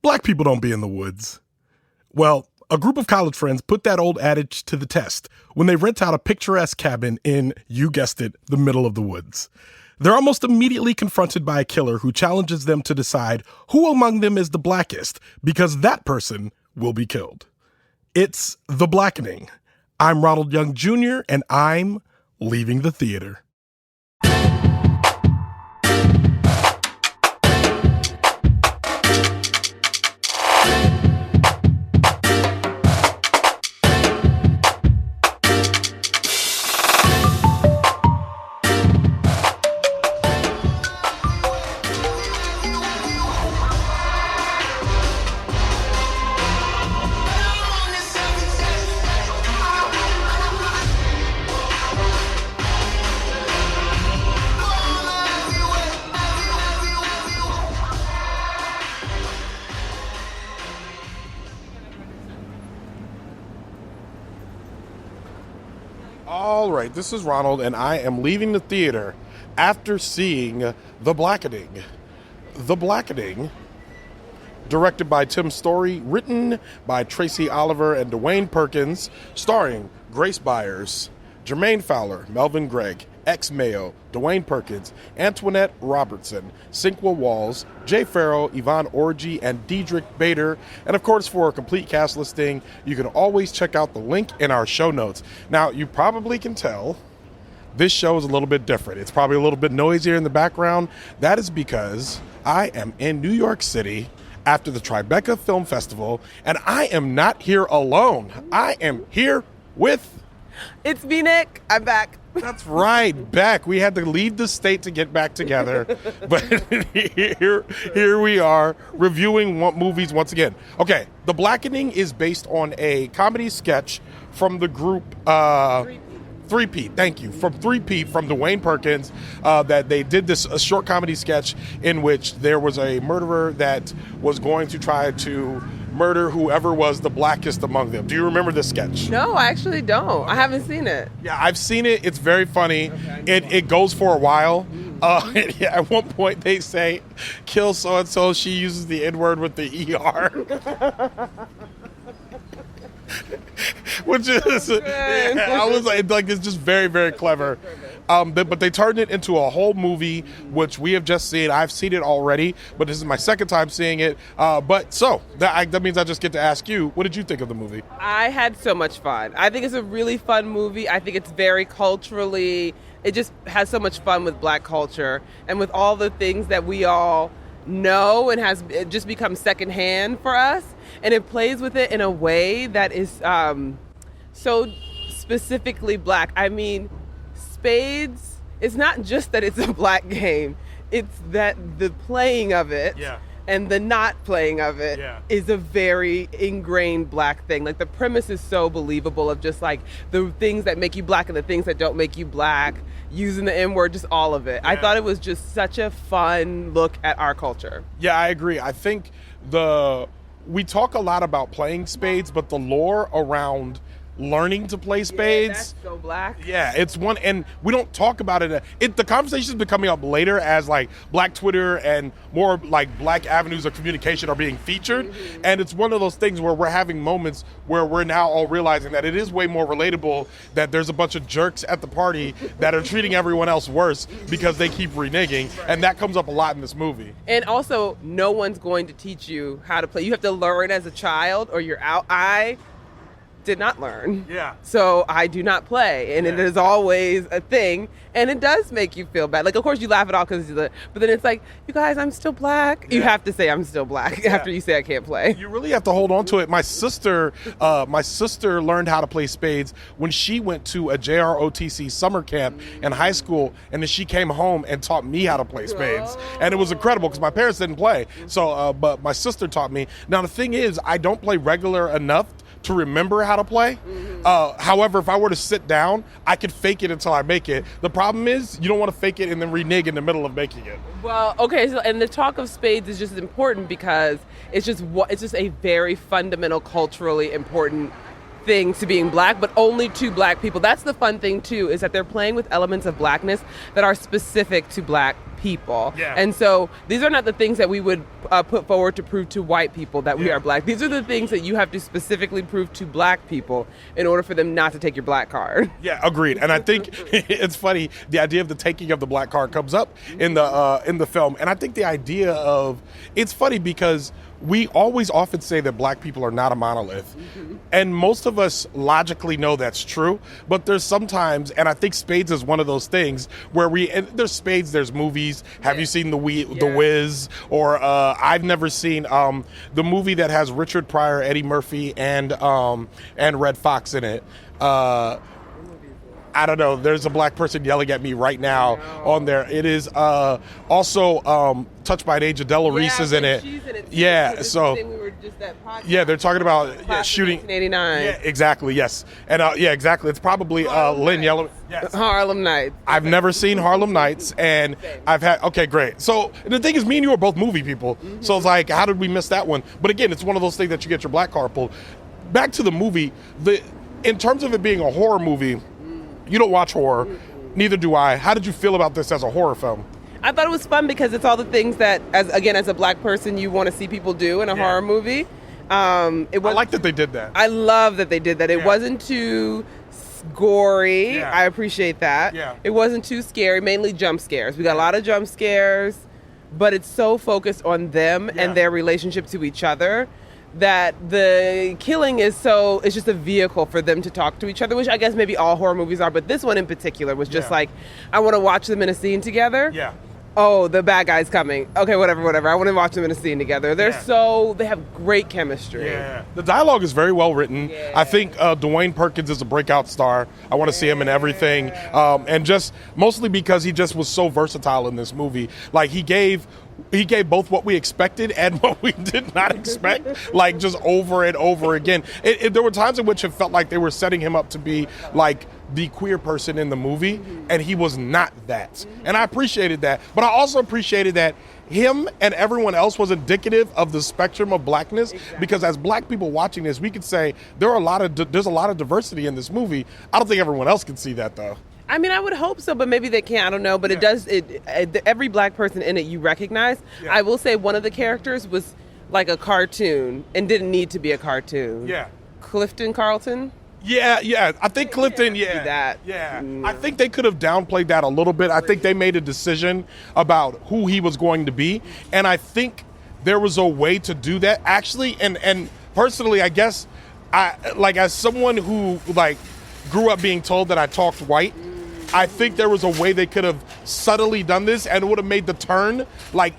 Black people don't be in the woods. Well, a group of college friends put that old adage to the test when they rent out a picturesque cabin in, you guessed it, the middle of the woods. They're almost immediately confronted by a killer who challenges them to decide who among them is the blackest, because that person will be killed. It's The Blackening. I'm Ronald Young Jr., and I'm leaving the theater. All right, this is Ronald, and I am leaving the theater after seeing The Blackening. The Blackening, directed by Tim Story, written by Tracy Oliver and DeWayne Perkins, starring Grace Byers, Jermaine Fowler, Melvin Gregg, Mayo, DeWayne Perkins, Antoinette Robertson, Sinqua, Pharoah, Yvonne, Orji, and Diedrich, Bade. And of course, for a complete cast listing, you can always check out the link in our show notes. Now, you probably can tell this show is a little bit different. It's probably a little bit noisier in the background. That is because I am in New York City after the Tribeca Film Festival, and I am not here alone. I am here with... It's me, Nick. I'm back. That's right, back. We had to leave the state to get back together, but here we are reviewing movies once again. Okay, The Blackening is based on a comedy sketch from the group Three-Peat. Thank you. From Three-Peat, from DeWayne Perkins, that they did a short comedy sketch in which there was a murderer that was going to try to murder whoever was the blackest among them. Do you remember this sketch? No, I actually don't. I haven't seen it. Yeah, I've seen it. It's very funny. Okay. It goes for a while. At one point they say, kill so-and-so. She uses the N-word with the ER. Which is, I was like, it's just very, very clever. But they turned it into a whole movie, which we have just seen. I've seen it already, but this is my second time seeing it. That means I just get to ask you, what did you think of the movie? I had so much fun. I think it's a really fun movie. I think it's very culturally, it just has so much fun with Black culture and with all the things that we all know and it just become secondhand for us. And it plays with it in a way that is so specifically Black. I mean, spades, it's not just that it's a Black game. It's that the playing of it and the not playing of it is a very ingrained Black thing. Like, the premise is so believable of just like the things that make you Black and the things that don't make you Black, using the N-word, just all of it. Yeah. I thought it was just such a fun look at our culture. Yeah, I agree. I think we talk a lot about playing spades, but the lore around learning to play spades. That's so Black. Yeah, it's one, and we don't talk about it. The conversation's been coming up later as like Black Twitter and more like Black avenues of communication are being featured. Mm-hmm. And it's one of those things where we're having moments where we're now all realizing that it is way more relatable that there's a bunch of jerks at the party that are treating everyone else worse because they keep reneging. Right. And that comes up a lot in this movie. And also, no one's going to teach you how to play. You have to learn as a child or you're out. I did not learn. Yeah. So I do not play. And it is always a thing. And it does make you feel bad. Like, of course, you laugh it off because but then it's like, you guys, I'm still Black. You have to say I'm still Black after you say I can't play. You really have to hold on to it. My sister learned how to play spades when she went to a JROTC summer camp in high school. And then she came home and taught me how to play spades. Oh. And it was incredible because my parents didn't play. So, but my sister taught me. Now, the thing is, I don't play regular enough to remember how to play. Mm-hmm. However, if I were to sit down, I could fake it until I make it. The problem is you don't want to fake it and then renege in the middle of making it. Well, okay, so and the talk of spades is just important because it's just a very fundamental, culturally important thing to being Black, but only to Black people. That's the fun thing too, is that they're playing with elements of Blackness that are specific to Black people. Yeah. And so these are not the things that we would put forward to prove to white people that we are black. These are the things that you have to specifically prove to black people in order for them not to take your black card. Yeah, agreed. And I think it's funny, the idea of the taking of the black card comes up in the film. And I think the idea of, it's funny because we always often say that black people are not a monolith. And most of us logically know that's true. But there's sometimes, and I think Spades is one of those things where and there's Spades, there's movies. Have you seen The Wiz? Or I've never seen the movie that has Richard Pryor, Eddie Murphy, and Red Fox in it. I don't know. There's a black person yelling at me right now on there. It is also Touched by an Angel. Della Reese is in it. She's in it too. Yeah, so we were just at yeah, they're talking about shooting 1989. Yeah, exactly. Yes, and yeah, exactly. It's probably Lynn Yellow. Yes. Harlem Nights. I've never seen Harlem Nights, and I've had. Okay, great. So the thing is, me and you are both movie people. So it's like, how did we miss that one? But again, it's one of those things that you get your black card pulled. Back to the movie. In terms of it being a horror movie. You don't watch horror, neither do I. How did you feel about this as a horror film? I thought it was fun because it's all the things that, as a black person, you want to see people do in a horror movie. I like that they did that. I love that they did that. It wasn't too gory. Yeah. I appreciate that. Yeah. It wasn't too scary, mainly jump scares. We got a lot of jump scares, but it's so focused on them and their relationship to each other that the killing is it's just a vehicle for them to talk to each other, which I guess maybe all horror movies are, but this one in particular was just like, I want to watch them in a scene together. Yeah. Oh, the bad guy's coming. Okay, whatever. I want to watch them in a scene together. They have great chemistry. Yeah. The dialogue is very well written. Yeah. I think DeWayne Perkins is a breakout star. I want to see him in everything. And just mostly because he just was so versatile in this movie. Like he gave both what we expected and what we did not expect, like just over and over again. There were times in which it felt like they were setting him up to be like the queer person in the movie, and he was not that. And I appreciated that. But I also appreciated that him and everyone else was indicative of the spectrum of blackness, because as black people watching this, we could say there's a lot of diversity in this movie. I don't think everyone else can see that, though. I mean, I would hope so, but maybe they can't. I don't know. But it does. Every black person in it you recognize. Yeah. I will say one of the characters was like a cartoon and didn't need to be a cartoon. Yeah. Clifton Carlton. Yeah. I think Clifton, that. Yeah. I think they could have downplayed that a little bit. I think they made a decision about who he was going to be. And I think there was a way to do that. Actually, and personally, I guess, as someone who, grew up being told that I talked white, I think there was a way they could have subtly done this, and it would have made the turn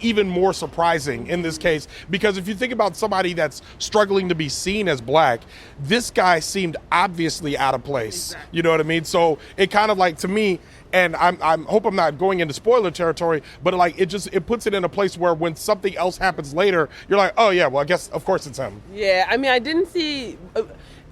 even more surprising in this case. Because if you think about somebody that's struggling to be seen as black, this guy seemed obviously out of place. Exactly. You know what I mean? So it kind of to me, and I hope I'm not going into spoiler territory, but it puts it in a place where when something else happens later, you're like, oh yeah, well I guess of course it's him. Yeah, I mean I didn't see.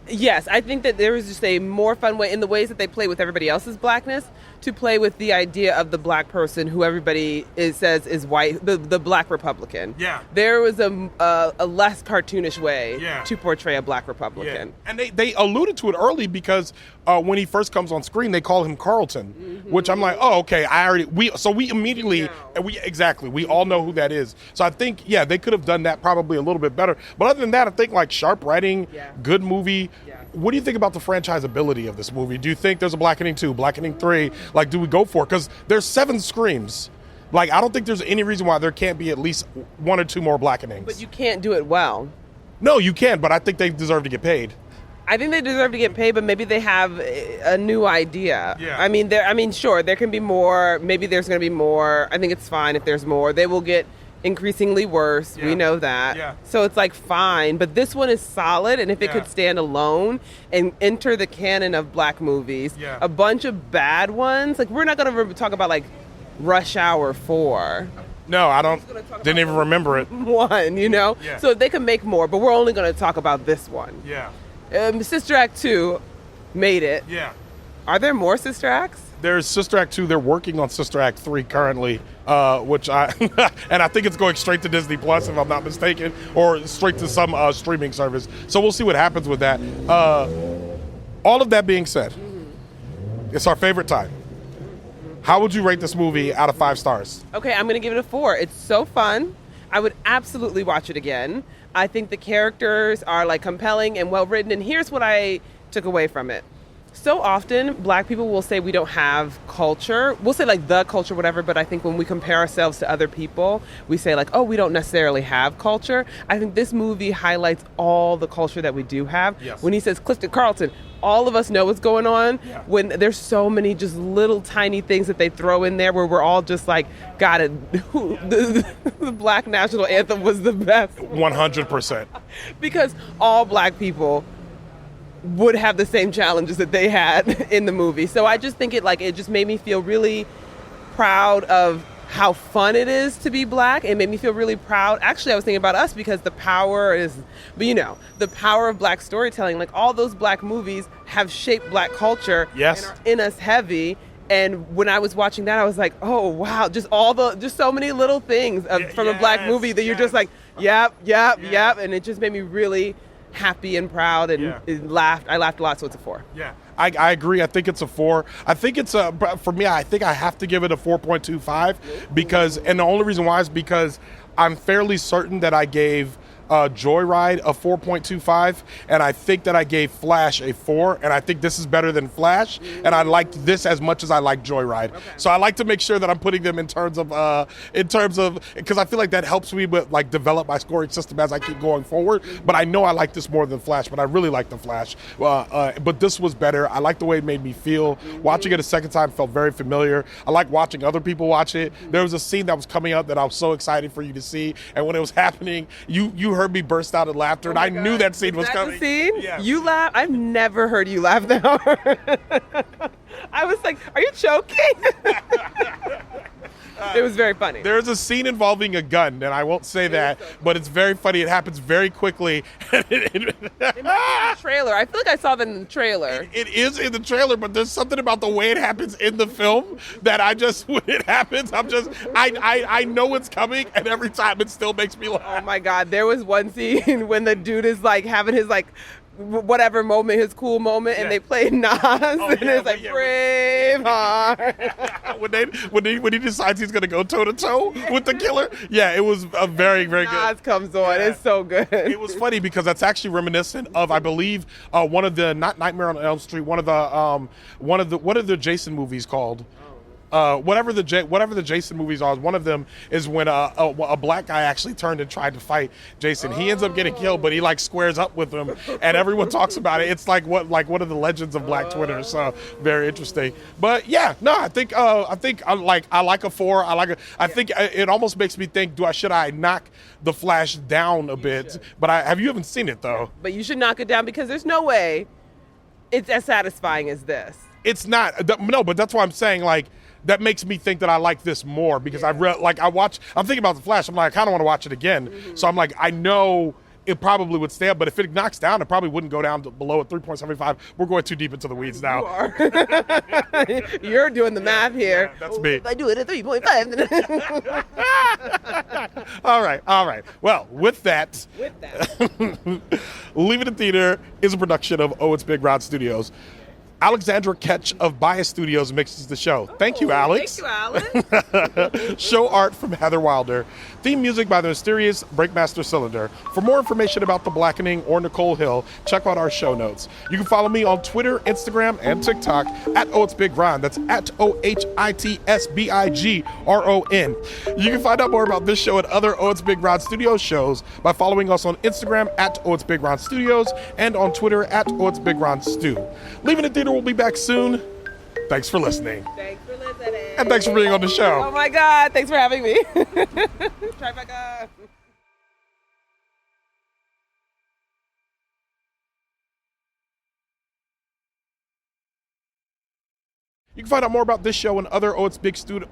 Yes, I think that there was just a more fun way in the ways that they play with everybody else's blackness to play with the idea of the black person who everybody says is white, the black Republican. Yeah. There was a less cartoonish way to portray a black Republican. Yeah. And they alluded to it early because when he first comes on screen, they call him Carlton, which I'm like, oh, okay, we immediately, we all know who that is. So I think, they could have done that probably a little bit better. But other than that, I think sharp writing, good movie. Yeah. What do you think about the franchisability of this movie? Do you think there's a Blackening 2, Blackening 3? Do we go for it? Because there's 7 Screams. I don't think there's any reason why there can't be at least 1 or 2 more Blackenings. But you can't do it well. No, you can, but I think they deserve to get paid. I think they deserve to get paid, but maybe they have a new idea. Yeah. I mean, sure, there can be more. Maybe there's going to be more. I think it's fine if there's more. They will get increasingly worse. We know that. Yeah. So it's fine. But this one is solid, and if it could stand alone and enter the canon of black movies, a bunch of bad ones, we're not going to talk about Rush Hour 4. No, I don't. Didn't even remember it. One, Yeah. So they can make more, but we're only going to talk about this one. Yeah. Sister Act 2 made it. Yeah. Are there more Sister Acts? There's Sister Act 2. They're working on Sister Act 3 currently, which and I think it's going straight to Disney Plus, if I'm not mistaken, or straight to some streaming service. So we'll see what happens with that. All of that being said, it's our favorite time. How would you rate this movie out of 5 stars? Okay, I'm going to give it a 4. It's so fun. I would absolutely watch it again. I think the characters are like compelling and well written. And here's what I took away from it. So often, Black people will say we don't have culture. We'll say like the culture, whatever, but I think when we compare ourselves to other people, we say like, oh, we don't necessarily have culture. I think this movie highlights all the culture that we do have. Yes. When he says Clifton Carlton, all of us know what's going on. Yeah. When there's so many just little tiny things that they throw in there where we're all just like, got it. The Black national anthem was the best. 100%. Because all Black people would have the same challenges that they had in the movie. So I just think it just made me feel really proud of how fun it is to be Black. It made me feel really proud. Actually, I was thinking about us because the power the power of Black storytelling, like all those Black movies have shaped Black culture. Yes. And are in us heavy. And when I was watching that, I was like, oh, wow, just so many little things from a Black movie that you're just like, yep. And it just made me really happy and proud and I laughed a lot, so it's a 4. Yeah, I agree. I think it's a 4. I think it's for me, I think I have to give it a 4.25 because, and the only reason why is because I'm fairly certain that I gave Joyride a 4.25, and I think that I gave Flash a 4, and I think this is better than Flash, and I liked this as much as I liked Joyride. Okay. So I like to make sure that I'm putting them in terms of because I feel like that helps me with like develop my scoring system as I keep going forward. But I know I like this more than Flash, but I really like the Flash. But this was better. I like the way it made me feel. Watching it a second time felt very familiar. I like watching other people watch it. There was a scene that was coming up that I was so excited for you to see, and when it was happening, you heard me burst out in laughter, and I knew that scene was coming. The scene? Yeah. You laugh? I've never heard you laugh that hard. I was like, are you choking? It was very funny. There's a scene involving a gun, and I won't say that, but it's very funny. It happens very quickly. It might be in the trailer. I feel like I saw that in the trailer. It is in the trailer, but there's something about the way it happens in the film that when it happens, I know it's coming, and every time it still makes me laugh. Oh my God. There was one scene when the dude is like having his like whatever moment, his cool moment, and they play Nas, and it's like Braveheart. when he decides he's gonna go toe to toe with the killer, it was a very very good. Nas comes on, it's so good. It was funny because that's actually reminiscent of, I believe, one of the not Nightmare on Elm Street, one of the what are the Jason movies called? Whatever the Jason movies are, one of them is when a Black guy actually turned and tried to fight Jason. He ends up getting killed, but he like squares up with him, and everyone talks about it. It's like one of the legends of Black Twitter. So very interesting. But I think I like a 4. I think it almost makes me think, should I knock the Flash down a bit? But you haven't seen it though. But you should knock it down because there's no way it's as satisfying as this. It's not. No, but that's why I'm saying like. That makes me think that I like this more because I'm thinking about the Flash. I'm like, I kind of want to watch it again. Mm-hmm. So I'm like, I know it probably would stay up, but if it knocks down, it probably wouldn't go down below a 3.75. We're going too deep into the weeds now. You are. You're doing the math here. Yeah, that's me. If I do it at 3.5. All right. Well, with that, Leave It in Theater is a production of Oh, It's Big Rod Studios. Alexandra Ketch of Byers Studios mixes the show. Thank you, Alex. Show art from Heather Wilder. Theme music by the mysterious Breakmaster Cylinder. For more information about The Blackening or Nichole Hill, check out our show notes. You can follow me on Twitter, Instagram, and TikTok at OhitsBigRon. That's at OhitsBigRon. You can find out more about this show and other Oh, It's Big Ron Studios shows by following us on Instagram at Oh, It's Big Ron Studios and on Twitter at Oh, It's Big Ron Stu. Leaving it Theater will be back soon. Thanks for listening. Thanks for listening. And thanks for being on the show. Oh my God, thanks for having me. Tribeca. You can find out more about this show and other Oh, It's Big Studio.